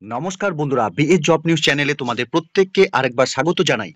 নমস্কার বন্ধুরা, BS job news চ্যানেলে তোমাদের প্রত্যেককে আরেকবার স্বাগত জানাই।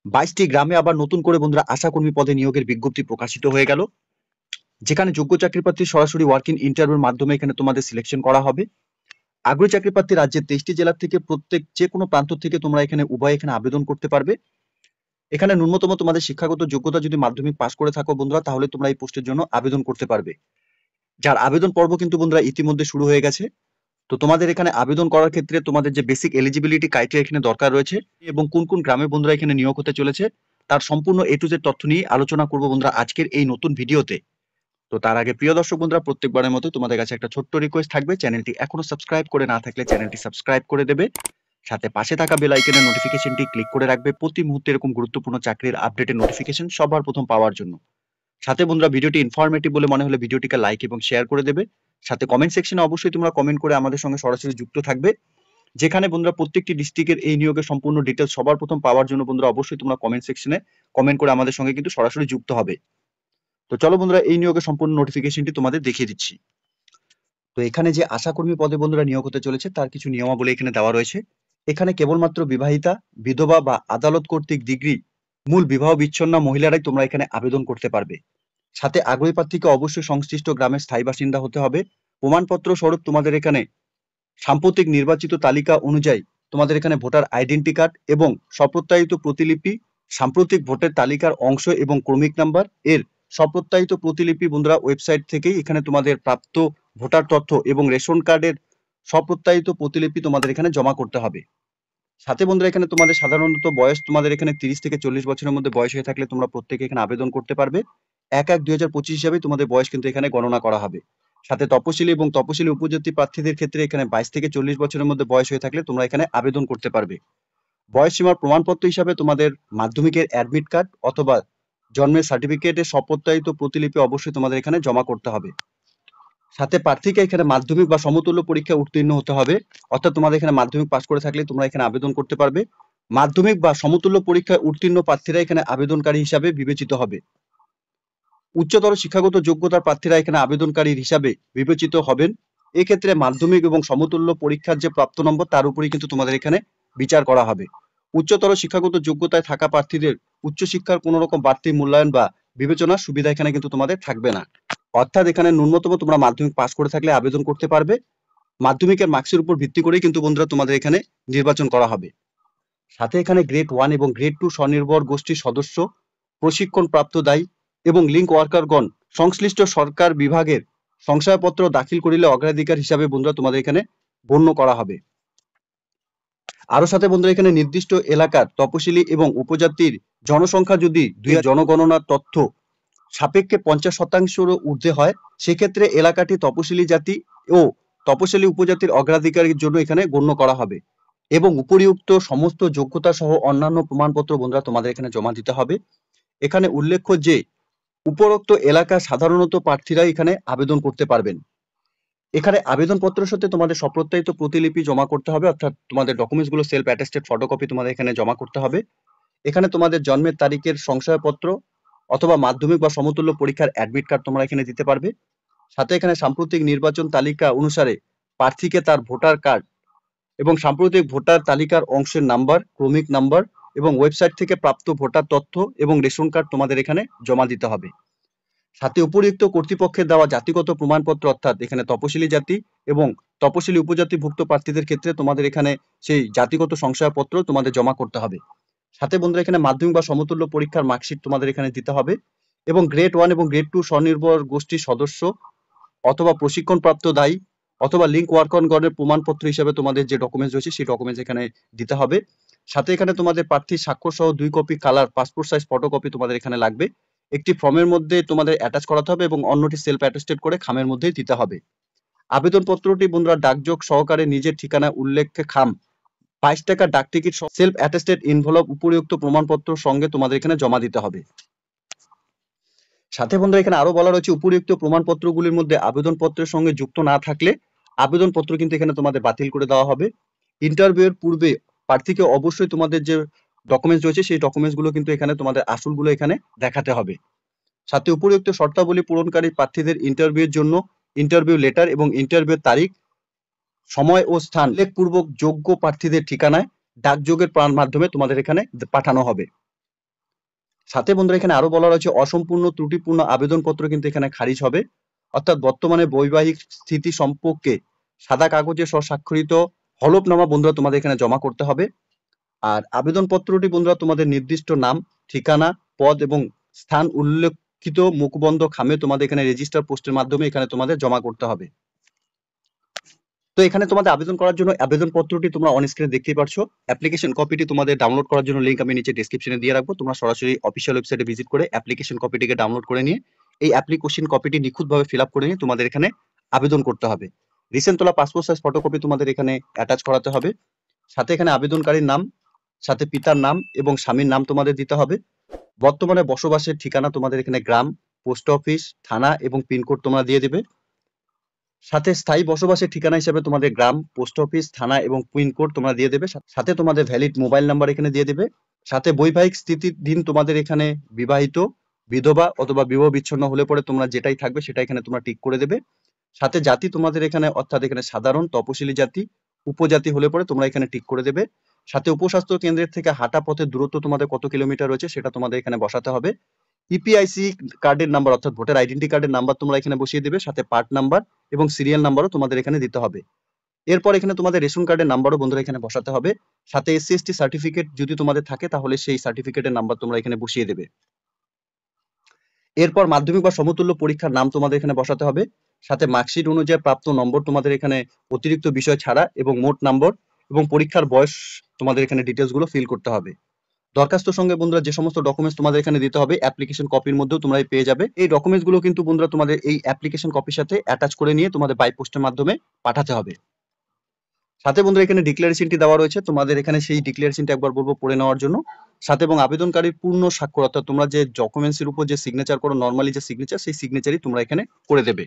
22টি গ্রামে আবার নতুন করে বন্ধুরা আশাকর্মী পদে নিয়োগের বিজ্ঞপ্তি প্রকাশিত হয়ে গেল, যেখানে যোগ্য চাকরিপ্রার্থী সরাসরি ওয়ার্কিং ইন্টারভিউর মাধ্যমে এখানে তোমাদের সিলেকশন করা হবে। আগ্রহী চাকরিপ্রার্থী রাজ্যের 23টি জেলা থেকে প্রত্যেক যে কোনো প্রান্ত থেকে তোমরা এখানে উভয় এখানে আবেদন করতে পারবে। এখানে ন্যূনতম তোমাদের শিক্ষাগত যোগ্যতা যদি মাধ্যমিক পাস করে থাকো বন্ধুরা, তাহলে তোমরা এই পোস্টের জন্য আবেদন করতে পারবে। যার আবেদন পর্ব কিন্তু বন্ধুরা ইতিমধ্যে শুরু হয়ে গেছে। তো তোমাদের এখানে আবেদন করার ক্ষেত্রে তোমাদের যে বেসিক এলিজিবিলিটি ক্রাইটেরিয়া এখানে দরকার রয়েছে এবং কোন কোন গ্রামে বন্ধুরা এখানে নিয়োগ হতে চলেছে তার সম্পূর্ণ এ টু জেড তথ্য নিয়ে আলোচনা করব বন্ধুরা আজকের এই নতুন ভিডিওতে। তো তার আগে প্রিয় দর্শক বন্ধুরা, প্রত্যেকবারের মতো তোমাদের কাছে একটা ছোট্ট রিকোয়েস্ট থাকবে, চ্যানেলটি এখনো সাবস্ক্রাইব করে না থাকলে চ্যানেলটি সাবস্ক্রাইব করে দেবে, সাথে পাশে থাকা বেল আইকনের নোটিফিকেশনটি ক্লিক করে রাখবে প্রতি মুহূর্তে এরকম গুরুত্বপূর্ণ চাকরির আপডেটের নোটিফিকেশন সবার প্রথম পাওয়ার জন্য। সাথে বন্ধুরা ভিডিওটি ইনফরমেটিভ বলে মনে হলে ভিডিওটিকে লাইক এবং শেয়ার করে দেবে। সাথে কমেন্ট সেকশনে অবশ্যই তোমরা কমেন্ট করে আমাদের সঙ্গে সরাসরি যুক্ত থাকবে, যেখানে বন্ধুরা প্রত্যেকটি ডিস্ট্রিক্টের এই নিয়োগের সম্পূর্ণ ডিটেলস সবার প্রথম পাওয়ার জন্য বন্ধুরা অবশ্যই তোমরা কমেন্ট সেকশনে কমেন্ট করে আমাদের সঙ্গে কিন্তু সরাসরি যুক্ত হবে। তো চলো বন্ধুরা এই নিয়োগের সম্পূর্ণ নোটিফিকেশনটি তোমাদের দেখিয়ে দিচ্ছি। তো এখানে যে আশাকর্মী পদে বন্ধুরা নিয়োগ হতে চলেছে তার কিছু নিয়মাবলী এখানে দেওয়া রয়েছে। এখানে কেবলমাত্র বিবাহিতা, বিধবা বা আদালত কর্তৃক ডিগ্রি মূল বিবাহ বিচ্ছিন্ন মহিলারাই তোমরা এখানে আবেদন করতে পারবে। সাথে আগ্রহী প্রার্থীকে অবশ্যই সংশ্লিষ্ট গ্রামের স্থায়ী বাসিন্দা হতে হবে। প্রমাণপত্র স্বরূপ তোমাদের এখানে সাম্প্রতিক নির্বাচিত তালিকা অনুযায়ী তোমাদের এখানে ভোটার আইডেন্টি কার্ড এবং স্বপ্রত্যায়িত প্রতিলিপি, সাম্প্রতিক ভোটের তালিকার অংশ এবং ক্রমিক নাম্বার এর স্বপ্রত্যায়িত প্রতিলিপি বন্ধুরা ওয়েবসাইট থেকেই এখানে তোমাদের প্রাপ্ত ভোটার তথ্য এবং রেশন কার্ডের স্বপ্রত্যায়িত প্রতিলিপি তোমাদের এখানে জমা করতে হবে। সাথে বন্ধুরা এখানে তোমাদের সাধারণত বয়স তোমাদের এখানে 30 থেকে 40 বছরের মধ্যে বয়স হয়ে থাকলে তোমরা প্রত্যেকে এখানে আবেদন করতে পারবে। 1/1/2025 হিসাবে তোমাদের বয়স কিন্তু এখানে গণনা করা হবে। সাথে তপশিলি এবং তপশিলি উপজাতি প্রার্থীদের ক্ষেত্রে এখানে 22 থেকে 40 বছরের মধ্যে বয়স হয়ে থাকলে তোমরা এখানে আবেদন করতে পারবে। বয়স সীমার প্রমাণপত্র হিসাবে তোমাদের মাধ্যমিকের অ্যাডমিট কার্ড অথবা জন্মের সার্টিফিকেটের স্বপ্রত্যায়িত প্রতিলিপি অবশ্যই তোমাদের এখানে জমা করতে হবে। সাথে প্রার্থীকে এখানে মাধ্যমিক বা সমতুল্য পরীক্ষায় উত্তীর্ণ হতে হবে, অর্থাৎ তোমাদের এখানে মাধ্যমিক পাস করে থাকলে তোমরা এখানে আবেদন করতে পারবে। মাধ্যমিক বা সমতুল্য পরীক্ষায় উত্তীর্ণ প্রার্থীরা এখানে আবেদনকারী হিসাবে বিবেচিত হবে। উচ্চতর শিক্ষাগত যোগ্যতার প্রার্থীরা এখানে আবেদনকারী হিসাবে বিবেচিত হবেন। এক্ষেত্রে মাধ্যমিক এবং সমতুল্য পরীক্ষার যে প্রাপ্ত নম্বর তার উপরেই কিন্তু তোমাদের এখানে বিচার করা হবে। উচ্চতর শিক্ষাগত যোগ্যতায় থাকা প্রার্থীদের উচ্চশিক্ষার কোনো রকম বাড়তি মূল্যায়ন বা বিবেচনার সুবিধা এখানে কিন্তু তোমাদের থাকবে না। অর্থাৎ এখানে ন্যূনতম তোমরা মাধ্যমিক পাস করে থাকলে আবেদন করতে পারবে। মাধ্যমিকের মার্কসের উপর ভিত্তি করেই কিন্তু বন্ধুরা তোমাদের এখানে নির্বাচন করা হবে। সাথে এখানে গ্রেড 1 এবং গ্রেড 2 স্বনির্ভর গোষ্ঠীর সদস্য, প্রশিক্ষণ প্রাপ্ত দায়ী এবং লিঙ্ক ওয়ার্কারগণ সংশ্লিষ্ট সরকার বিভাগের শংসাপত্র দাখিল করিলে অগ্রাধিকার হিসাবে বন্ধুরা তোমাদের এখানে গণ্য করা হবে। আরো সাথে বন্ধুরা এখানে নির্দিষ্ট এলাকার তপশিলি এবং উপজাতির জনসংখ্যা যদি জনগণনার তথ্য সাপেক্ষে 50% ঊর্ধ্বে হয়, সেক্ষেত্রে এলাকাটি তপশিলি জাতি ও তপশিলি উপজাতির অগ্রাধিকারের জন্য এখানে গণ্য করা হবে এবং উপরিউক্ত সমস্ত যোগ্যতা সহ অন্যান্য প্রমাণপত্র বন্ধুরা তোমাদের এখানে জমা দিতে হবে। এখানে উল্লেখ্য যে উপরোক্ত এলাকা সাধারণত প্রার্থীরা এখানে আবেদন করতে পারবেন। এখানে আবেদনপত্রের সাথে তোমাদের স্বপ্রত্যায়িত প্রতিলিপি জমা করতে হবে, অর্থাৎ তোমাদের ডকুমেন্টসগুলো সেলফ অ্যাটেস্টেড ফটোকপি তোমাদের এখানে জমা করতে হবে। এখানে তোমাদের জন্মের তারিখের শংসাপত্র অথবা মাধ্যমিক বা সমতুল্য পরীক্ষার অ্যাডমিট কার্ড তোমরা এখানে দিতে পারবে। সাথে এখানে সাম্প্রতিক নির্বাচন তালিকা অনুসারে প্রার্থীকে তার ভোটার কার্ড এবং সাম্প্রতিক ভোটার তালিকার অংশের নাম্বার, ক্রমিক নাম্বার এবং ওয়েবসাইট থেকে প্রাপ্ত ভোটার তথ্য এবং রেশন কার্ড তোমাদের এখানে জমা দিতে হবে। সাথে উপরিউক্ত কর্তৃপক্ষের দেওয়া জাতিগত প্রমাণপত্র, অর্থাৎ এখানে তপশিলি জাতি এবং তপশিলি উপজাতিভুক্ত প্রার্থীদের ক্ষেত্রে তোমাদের এখানে সেই জাতিগত শংসাপত্র তোমাদের জমা করতে হবে। সাথে বন্ধুরা এখানে মাধ্যমিক বা সমতুল্য পরীক্ষার মার্কশিট তোমাদের এখানে দিতে হবে এবং গ্রেড 1 এবং গ্রেড 2 স্বনির্ভর গোষ্ঠীর সদস্য অথবা প্রশিক্ষণপ্রাপ্ত দায়ী অথবা লিঙ্ক ওয়ার্কারগণের প্রমাণপত্র হিসেবে তোমাদের যে ডকুমেন্টস রয়েছে সেই ডকুমেন্টস এখানে দিতে হবে। সাথে এখানে তোমাদের প্রার্থীর স্বাক্ষর সহ 2 copy colour passport size photocopy তোমাদের এখানে লাগবে। একটি ফর্মের মধ্যে তোমাদের অ্যাটাচ করাতে হবে এবং অন্যটি সেলফ অ্যাটেস্টেড করে খামের মধ্যেই দিতে হবে। আবেদনপত্রটি বন্ধুরা ডাকযোগ সহকারে নিজের ঠিকানা উল্লেখে খাম 22 টাকা ডাক টিকিট সেলফ অ্যাটেস্টেড ইনভলভ উপরিউক্ত প্রমাণপত্র সঙ্গে তোমাদের এখানে জমা দিতে হবে। সাথে বন্ধুরা এখানে আরো বলা রয়েছে উপরিউক্ত প্রমাণপত্রগুলির মধ্যে আবেদনপত্রের সঙ্গে যুক্ত না থাকলে আবেদনপত্র কিন্তু এখানে তোমাদের বাতিল করে দেওয়া হবে। ইন্টারভিউয়ের পূর্বে প্রার্থীকে অবশ্যই তোমাদের যে ডকুমেন্টস রয়েছে সেই ডকুমেন্টসগুলো কিন্তু এখানে তোমাদের আসলগুলো এখানে দেখাতে হবে। সাথে উপরিউক্ত শর্তাবলী পূরণকারী প্রার্থীদের ইন্টারভিউয়ের জন্য ইন্টারভিউ লেটার এবং ইন্টারভিউর তারিখ সময় ও স্থান উল্লেখপূর্বক যোগ্য প্রার্থীদের ঠিকানায় ডাকযোগের মাধ্যমে তোমাদের এখানে পাঠানো হবে। সাথে বন্ধুরা এখানে আরো বলা রয়েছে অসম্পূর্ণ ত্রুটিপূর্ণ আবেদনপত্র কিন্তু এখানে খারিজ হবে, অর্থাৎ বর্তমানে বৈবাহিক স্থিতি সম্পর্কে সাদা কাগজে স্বস্বাক্ষরিত হলফনামা বন্ধুরা তোমাদের এখানে জমা করতে হবে। আর আবেদনপত্রটি বন্ধুরা তোমাদের নির্দিষ্ট নাম, ঠিকানা, পদ এবং স্থান উল্লেখিত মুখবন্ধ খামে তোমাদের এখানে রেজিস্টার পোস্টের মাধ্যমে এখানে তোমাদের জমা করতে হবে। তো এখানে তোমাদের আবেদন করার জন্য আবেদনপত্রটি তোমরা অন স্ক্রিনে দেখতেই পাচ্ছ। অ্যাপ্লিকেশন কপিটি তোমাদের ডাউনলোড করার জন্য লিংক আমি নিচে ডেসক্রিপশনে দিয়ে রাখবো। তোমরা সরাসরি অফিসিয়াল ওয়েবসাইটে ভিজিট করে অ্যাপ্লিকেশন কপিটিকে ডাউনলোড করে নিয়ে এই অ্যাপ্লিকেশন কপিটি নিখুঁতভাবে ফিল আপ করে নিয়ে তোমাদের এখানে আবেদন করতে হবে। রিসেন্ট তোলা পাসপোর্ট সাইজ ফটোকপি তোমাদের এখানে অ্যাটাচ করাতে হবে। সাথে এখানে আবেদনকারীর নাম, সাথে পিতার নাম এবং স্বামীর নাম তোমাদের দিতে হবে। বর্তমানে বসবাসের ঠিকানা তোমাদের এখানে গ্রাম, পোস্ট অফিস, থানা এবং পিনকোড তোমরা দিয়ে দেবে। সাথে স্থায়ী বসবাসের ঠিকানা হিসেবে তোমাদের গ্রাম, পোস্ট অফিস, থানা এবং পিনকোড তোমরা দিয়ে দেবে। সাথে তোমাদের ভ্যালিড মোবাইল নাম্বার এখানে দিয়ে দেবে। সাথে বৈবাহিক স্থিতির দিন তোমাদের এখানে বিবাহিত, বিধবা অথবা বিবাহ বিচ্ছিন্ন হলে পরে তোমরা যেটাই থাকবে সেটা এখানে তোমরা টিক করে দেবে। সাথে জাতি তোমাদের এখানে অর্থাৎ এখানে সাধারণ, তপশিলি জাতি, উপজাতি হলে পরে তোমরা এখানে টিক করে দেবে। সাথে উপস্বাস্থ্য কেন্দ্রের থেকে হাঁটা পথের দূরত্ব তোমাদের কত কিলোমিটার রয়েছে সেটা তোমাদের এখানে বসাতে হবে। ইপিআইসি কার্ডের নাম্বার অর্থাৎ ভোটার আইডেন্টি কার্ডের নাম্বার তোমরা এখানে বসিয়ে দেবে। সাথে পার্ট নাম্বার এবং সিরিয়াল নাম্বারও তোমাদের এখানে দিতে হবে। এরপর এখানে তোমাদের রেশন কার্ডের নাম্বারও বন্ধুরা এখানে বসাতে হবে। সাথে এসসি এসটি সার্টিফিকেট যদি তোমাদের থাকে তাহলে সেই সার্টিফিকেটের নাম্বার তোমরা এখানে বসিয়ে দেবে। এরপর মাধ্যমিক বা সমতুল্য পরীক্ষার নাম তোমাদের এখানে বসাতে হবে। সাথে মার্কশিট অনুযায়ী প্রাপ্ত নম্বর তোমাদের এখানে অতিরিক্ত বিষয় ছাড়া এবং মোট নম্বর এবং পরীক্ষার বয়স তোমাদের এখানে ডিটেলস গুলো ফিল করতে হবে। দরখাস্ত সঙ্গে বন্ধুরা যে সমস্ত ডকুমেন্টস তোমাদের এখানে দিতে হবে অ্যাপ্লিকেশন কপির মধ্যেও তোমরা পেয়ে যাবে। এই ডকুমেন্টস গুলো কিন্তু বন্ধুরা তোমাদের এই অ্যাপ্লিকেশন কপির সাথে অ্যাটাচ করে নিয়ে তোমাদের বাই পোস্টের মাধ্যমে পাঠাতে হবে। সাথে বন্ধুরা এখানে ডিক্লারেশনটি দেওয়া রয়েছে, তোমাদের এখানে সেই ডিক্লারেশনটা একবার বলবো পড়ে নেওয়ার জন্য। সাথে এবং আবেদনকারীর পূর্ণ স্বাক্ষর অর্থাৎ তোমরা যে ডকুমেন্টস এর উপর যে সিগনেচার করো নরমালি যে সিগনেচার, সেই সিগনেচারই তোমরা এখানে করে দেবে।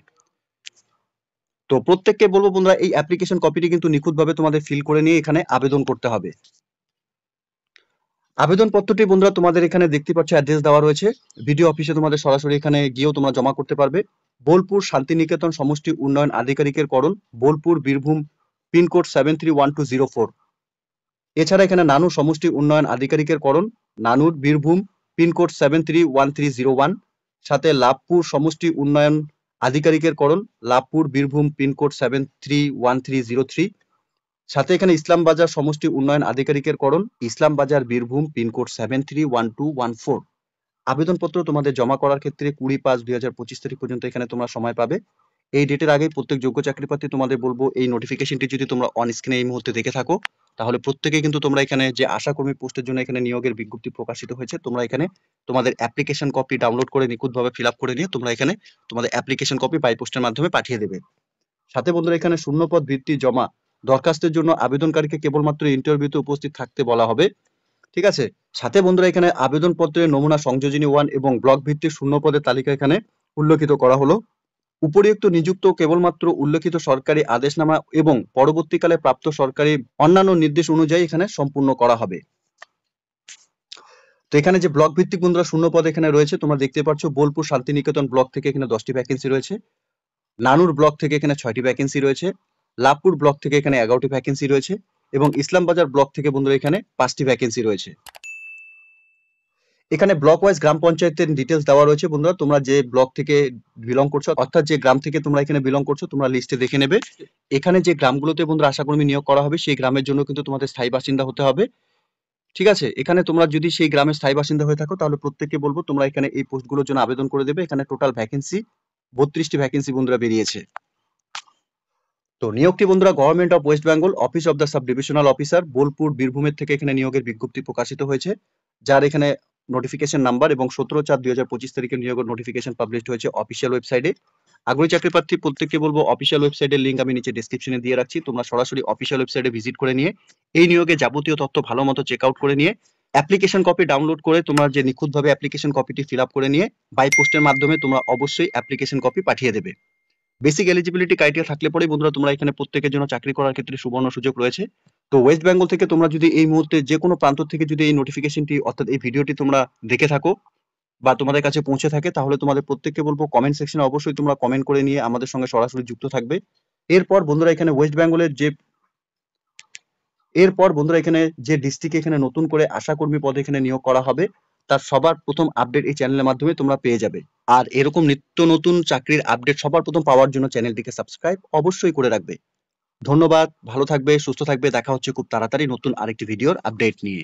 তো প্রত্যেককে বলবো বন্ধুরা এই অ্যাপ্লিকেশন কপিটি কিন্তু নিখুঁতভাবে তোমাদের ফিল করে নিয়ে এখানে আবেদন করতে হবে। আবেদনপত্রটি বন্ধুরা তোমাদের এখানে দেখতে পাচ্ছ অ্যাড্রেস দেওয়া রয়েছে। ভিডিও অফিসে তোমাদের সরাসরি এখানে গিয়েও তোমরা জমা করতে পারবে। বোলপুর শান্তিনিকেতন সমষ্টি উন্নয়ন আধিকারিকের করণ, বোলপুর, বীরভূম, পিনকোড 731204। এছাড়া এখানে নানুর সমষ্টি উন্নয়ন আধিকারিকের করণ, নানুর, বীরভূম, পিনকোড 731301। সাথে লাভপুর সমষ্টি উন্নয়ন আধিকারিকের করণ, লাভপুর, বীরভূম, পিনকোড 731303। সাথে এখানে ইসলামবাজার সমষ্টি উন্নয়ন আধিকারিকের করণ, ইসলামবাজার, বীরভূম, পিনকোড 731214। আবেদনপত্র তোমাদের জমা করার ক্ষেত্রে 20/5/2025 তারিখ পর্যন্ত এখানে তোমরা সময় পাবে। এই ডেটের আগে প্রত্যেক যোগ্য চাকরি প্রার্থী তোমাদের বলবো এই নোটিফিকেশনটি যদি তোমরা অন স্ক্রিনে এই মুহূর্তে দেখে থাকো তাহলে প্রত্যেকে কিন্তু তোমরা এখানে যে আশাকর্মী পোস্টের জন্য এখানে নিয়োগের বিজ্ঞপ্তি প্রকাশিত হয়েছে, তোমরা এখানে তোমাদের অ্যাপ্লিকেশন কপি ডাউনলোড করে নিখুঁতভাবে ফিল আপ করে নিয়ে তোমরা এখানে তোমাদের অ্যাপ্লিকেশন কপি বাই পোস্টের মাধ্যমে পাঠিয়ে দেবে। সাথে বন্ধুরা এখানে শূন্যপদ ভিত্তি জমা দরখাস্তের জন্য আবেদনকারীকে কেবলমাত্র ইন্টারভিউতে উপস্থিত থাকতে বলা হবে, ঠিক আছে। সাথে বন্ধুরা এখানে আবেদনপত্রের নমুনা সংযোজনী 1 এবং ব্লক ভিত্তিক শূন্যপদের তালিকা এখানে উল্লেখিত করা হলো। উপরিউক্ত নিযুক্ত কেবলমাত্র উল্লেখিত সরকারি আদেশনামা এবং পরবর্তীকালে প্রাপ্ত সরকারি অন্যান্য নির্দেশ অনুযায়ী এখানে সম্পূর্ণ করা হবে। তো এখানে যে ব্লক ভিত্তিক বন্ধুরা শূন্যপদ এখানে রয়েছে তোমরা দেখতে পাচ্ছ, বোলপুর শান্তিনিকেতন ব্লক থেকে এখানে 10টি ভ্যাকেন্সি রয়েছে, নানুর ব্লক থেকে এখানে 6টি ভ্যাকেন্সি রয়েছে, লাভপুর ব্লক থেকে এখানে 11টি ভ্যাকেন্সি রয়েছে এবং ইসলামবাজার ব্লক থেকে বন্ধুরা এখানে 5টি ভ্যাকেন্সি রয়েছে। এখানে ব্লক ওয়াইজ গ্রাম পঞ্চায়েতের ডিটেলস দেওয়া রয়েছে বন্ধুরা, তোমরা যে ব্লক থেকে বিলং করছো অর্থাৎ যে গ্রাম থেকে তোমরা এখানে বিলং করছো তোমরা লিস্টে দেখে নেবে। এখানে যে গ্রামগুলোতে বন্ধুরা আশাকর্মী নিয়োগ করা হবে সেই গ্রামের জন্য কিন্তু তোমাদের স্থায়ী বাসিন্দা হতে হবে, ঠিক আছে। এখানে তোমরা যদি সেই গ্রামের স্থায়ী বাসিন্দা হয়ে থাকো তাহলে প্রত্যেককে বলবো তোমরা এখানে এই পোস্টগুলোর জন্য আবেদন করে দেবে। এখানে টোটাল ভ্যাকেন্সি 32টি ভ্যাকেন্সি বন্ধুরা বেরিয়েছে। তো নিয়োগটি বন্ধুরা government of West Bengal, office of the sub divisional officer, Bolpur, বীরভূমের থেকে এখানে নিয়োগের বিজ্ঞপ্তি প্রকাশিত হয়েছে, যার এখানে নোটিফিকেশন নাম্বার এবং 17/4/2025 তারিখে নিয়োগের নোটিফিকেশন পাবলিশড হয়েছে অফিসিয়াল ওয়েবসাইটে। আগ্রহী চাকরি প্রার্থী প্রত্যেককে বলবো অফিসিয়াল ওয়েবসাইটের লিংক আমি নিচে ডেসক্রিপশনে দিয়ে রাখছি, তোমরা সরাসরি অফিসিয়াল ওয়েবসাইটে ভিজিট করে নিয়ে এই নিয়োগে যাবতীয় তথ্য ভালো মতো চেক আউট করে নিয়ে অ্যাপ্লিকেশন কপি ডাউনলোড করে তোমরা যে নিখুঁতভাবে অ্যাপ্লিকেশন কপিটি ফিল আপ করে নিয়ে বাই পোস্টের মাধ্যমে তোমরা অবশ্যই অ্যাপ্লিকেশন কপি পাঠিয়ে দেবে। বেসিক এলিজিবিলিটি ক্রাইটেরিয়া থাকলে পরেই বন্ধুরা তোমরা এখানে প্রত্যেকের জন্য চাকরি করার ক্ষেত্রে সুবর্ণ সুযোগ রয়েছে। তো ওয়েস্ট বেঙ্গল থেকে তোমরা যদি এই মুহূর্তে যে কোনো প্রান্ত থেকে যদি এই নোটিফিকেশনটি অর্থাৎ এই ভিডিওটি তোমরা দেখে থাকো বা তোমাদের কাছে পৌঁছে থাকে তাহলে তোমাদের প্রত্যেককে বলবো কমেন্ট সেকশনে অবশ্যই তোমরা কমেন্ট করে নিয়ে আমাদের সঙ্গে সরাসরি যুক্ত থাকবে। এরপর বন্ধুরা এখানে যে ডিস্ট্রিক্টে এখানে নতুন করে আশাকর্মী পদে এখানে নিয়োগ করা হবে তার সবার প্রথম আপডেট এই চ্যানেলের মাধ্যমে তোমরা পেয়ে যাবে। আর এরকম নিত্য নতুন চাকরির আপডেট সবার প্রথম পাওয়ার জন্য চ্যানেলটিকে সাবস্ক্রাইব অবশ্যই করে রাখবে। ধন্যবাদ, ভালো থাকবে, সুস্থ থাকবে। দেখা হচ্ছে খুব তাড়াতাড়ি নতুন আরেকটি ভিডিওর আপডেট নিয়ে।